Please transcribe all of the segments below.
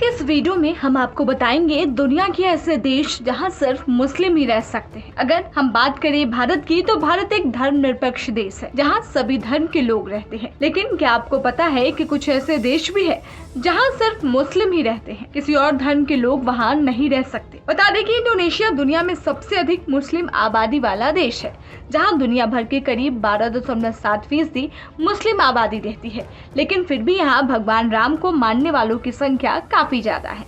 के इस वीडियो में हम आपको बताएंगे दुनिया के ऐसे देश जहां सिर्फ मुस्लिम ही रह सकते हैं। अगर हम बात करें भारत की, तो भारत एक धर्मनिरपेक्ष देश है जहां सभी धर्म के लोग रहते हैं। लेकिन क्या आपको पता है कि कुछ ऐसे देश भी है जहां सिर्फ मुस्लिम ही रहते हैं, किसी और धर्म के लोग वहां नहीं रह सकते। बता दें कि इंडोनेशिया दुनिया में सबसे अधिक मुस्लिम आबादी वाला देश है, जहां दुनिया भर के करीब 12.7% मुस्लिम आबादी रहती है। लेकिन फिर भी यहाँ भगवान राम को मानने वालों की संख्या काफी ज्यादा है।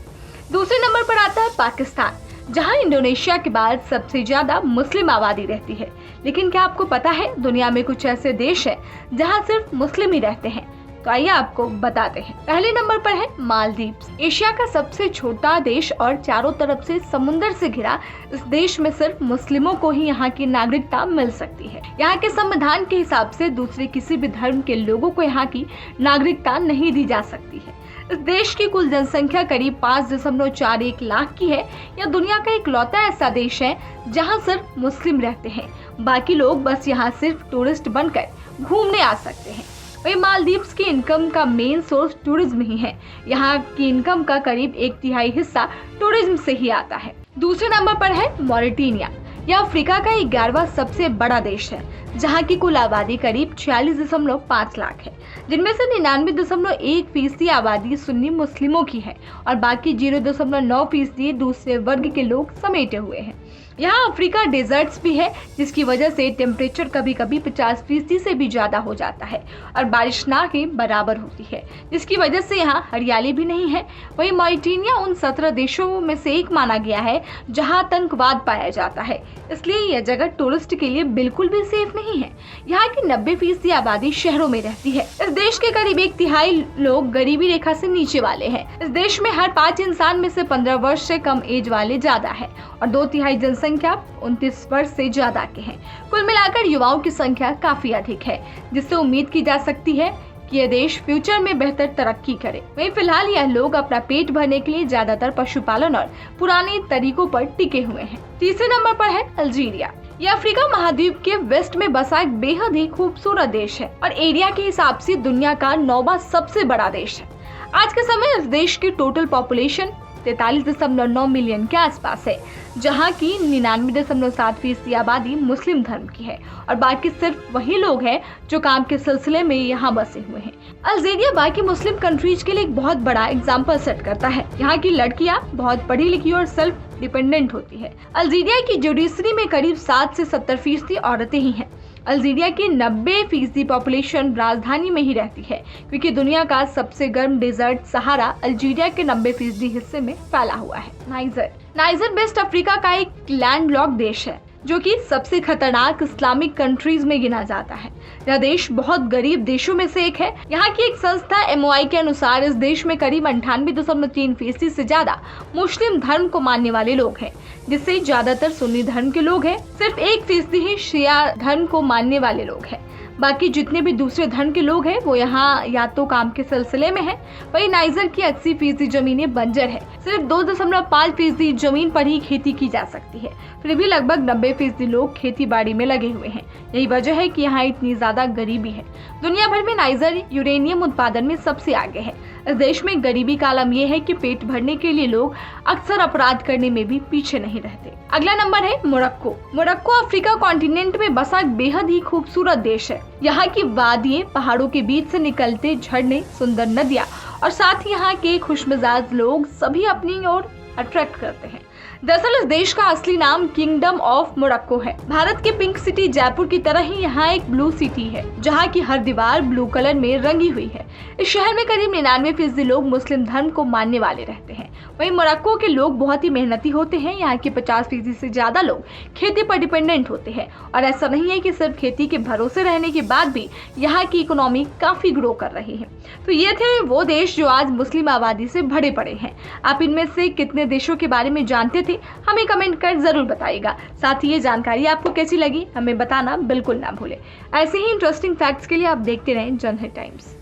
दूसरे नंबर पर आता है पाकिस्तान, जहां इंडोनेशिया के बाद सबसे ज्यादा मुस्लिम आबादी रहती है। लेकिन क्या आपको पता है दुनिया में कुछ ऐसे देश है जहां सिर्फ मुस्लिम ही रहते हैं? तो आइए आपको बताते हैं। पहले नंबर पर है मालदीव्स। एशिया का सबसे छोटा देश और चारों तरफ से समुद्र से घिरा इस देश में सिर्फ मुस्लिमों को ही यहाँ की नागरिकता मिल सकती है। यहाँ के संविधान के हिसाब से दूसरे किसी भी धर्म के लोगों को यहाँ की नागरिकता नहीं दी जा सकती है। इस देश की कुल जनसंख्या करीब 5.41 लाख की है। यह दुनिया का इकलौता ऐसा देश है जहाँ सिर्फ मुस्लिम रहते हैं। बाकी लोग बस यहाँ सिर्फ टूरिस्ट बनकर घूमने आ सकते हैं। वही मालदीव्स की इनकम का मेन सोर्स टूरिज्म ही है। यहाँ की इनकम का करीब 1/3 हिस्सा टूरिज्म से ही आता है। दूसरे नंबर पर है मॉरिटेनिया। यह अफ्रीका का 11वां सबसे बड़ा देश है, जहाँ की कुल आबादी करीब 46.5 लाख है, जिनमें से 99.1% आबादी सुन्नी मुस्लिमों की है और बाकी 0.9% दूसरे वर्ग के लोग समेटे हुए हैं। यहाँ अफ्रीका डेजर्ट्स भी है, जिसकी वजह से टेम्परेचर कभी कभी 50% से भी ज्यादा हो जाता है और बारिश ना के बराबर होती है, जिसकी वजह से यहाँ हरियाली भी नहीं है। वही मॉरिटेनिया उन 17 देशों में से एक माना गया है जहाँ आतंकवाद पाया जाता है, इसलिए यह जगह टूरिस्ट के लिए बिल्कुल भी सेफ नहीं है। यहाँ की 90% आबादी शहरों में रहती है। इस देश के करीब 1/3 लोग गरीबी रेखा से नीचे वाले हैं। इस देश में हर 5 इंसान में से 15 वर्ष से कम एज वाले ज्यादा है और 2/3 जनसंख्या 29 वर्ष से ज्यादा के हैं। कुल मिलाकर युवाओं की संख्या काफी अधिक है, जिससे उम्मीद की जा सकती है कि यह देश फ्यूचर में बेहतर तरक्की करे। वहीं फिलहाल यह लोग अपना पेट भरने के लिए ज्यादातर पशुपालन और पुराने तरीकों पर टिके हुए हैं। तीसरे नंबर पर है अल्जीरिया। यह अफ्रीका महाद्वीप के वेस्ट में बसा एक बेहद ही खूबसूरत देश है और एरिया के हिसाब से दुनिया का 9वां सबसे बड़ा देश है। आज के समय इस देश की टोटल पॉपुलेशन 43.9 मिलियन के आसपास है, जहाँ की 99.7% आबादी मुस्लिम धर्म की है और बाकी सिर्फ वही लोग हैं जो काम के सिलसिले में यहाँ बसे हुए हैं। अल्जीरिया बाकी मुस्लिम कंट्रीज के लिए एक बहुत बड़ा एग्जाम्पल सेट करता है। यहाँ की लड़कियाँ बहुत पढ़ी लिखी और सेल्फ डिपेंडेंट होती है। अल्जीरिया की जुडिशरी में करीब 7 से 70% औरतें ही हैं। अल्जीरिया की 90% पॉपुलेशन राजधानी में ही रहती है, क्योंकि दुनिया का सबसे गर्म डेजर्ट सहारा अल्जीरिया के 90% हिस्से में फैला हुआ है। नाइजर वेस्ट अफ्रीका का एक लैंडलॉक्ड देश है, जो कि सबसे खतरनाक इस्लामिक कंट्रीज में गिना जाता है। यह देश बहुत गरीब देशों में से एक है। यहाँ की एक संस्था MOI के अनुसार इस देश में करीब 98.3% से ज्यादा मुस्लिम धर्म को मानने वाले लोग हैं, जिससे ज्यादातर सुन्नी धर्म के लोग हैं। सिर्फ 1% ही शिया धर्म को मानने वाले लोग हैं। बाकी जितने भी दूसरे धर्म के लोग हैं वो यहाँ या तो काम के सिलसिले में है। वही नाइजर की 80% जमीनें बंजर है। सिर्फ 2.5% जमीन पर ही खेती की जा सकती है। फिर भी लगभग 90% लोग खेती बाड़ी में लगे हुए हैं। यही वजह है कि यहाँ इतनी ज्यादा गरीबी है। दुनिया भर में नाइजर यूरेनियम उत्पादन में सबसे आगे है। इस देश में गरीबी का आलम यह है कि पेट भरने के लिए लोग अक्सर अपराध करने में भी पीछे नहीं रहते। अगला नंबर है मोरक्को। मोरक्को अफ्रीका कॉन्टिनेंट में बसा एक बेहद ही खूबसूरत देश है। यहाँ की वादियाँ, पहाड़ों के बीच से निकलते झरने, सुंदर नदियाँ और साथ ही यहाँ के खुशमिजाज लोग सभी अपनी ओर अट्रैक्ट करते हैं। दरअसल इस देश का असली नाम किंगडम ऑफ मोरक्को है। भारत के पिंक सिटी जयपुर की तरह ही यहाँ एक ब्लू सिटी है, जहाँ की हर दीवार ब्लू कलर में रंगी हुई है। इस शहर में करीब 99% लोग मुस्लिम धर्म को मानने वाले रहते हैं। वहीं मोरक्को के लोग बहुत ही मेहनती होते हैं। यहाँ के 50% से ज्यादा लोग खेती पर डिपेंडेंट होते हैं और ऐसा नहीं है कि सिर्फ खेती के भरोसे रहने के बाद भी यहाँ की इकोनॉमी काफी ग्रो कर रही है। तो ये थे वो देश जो आज मुस्लिम आबादी से भरे पड़े हैं। आप इनमें से कितने देशों के बारे में जानते थे, हमें कमेंट कर जरूर बताइएगा। साथ ही ये जानकारी आपको कैसी लगी हमें बताना बिल्कुल ना भूले। ऐसे ही इंटरेस्टिंग फैक्ट्स के लिए आप देखते रहें जनहित टाइम्स।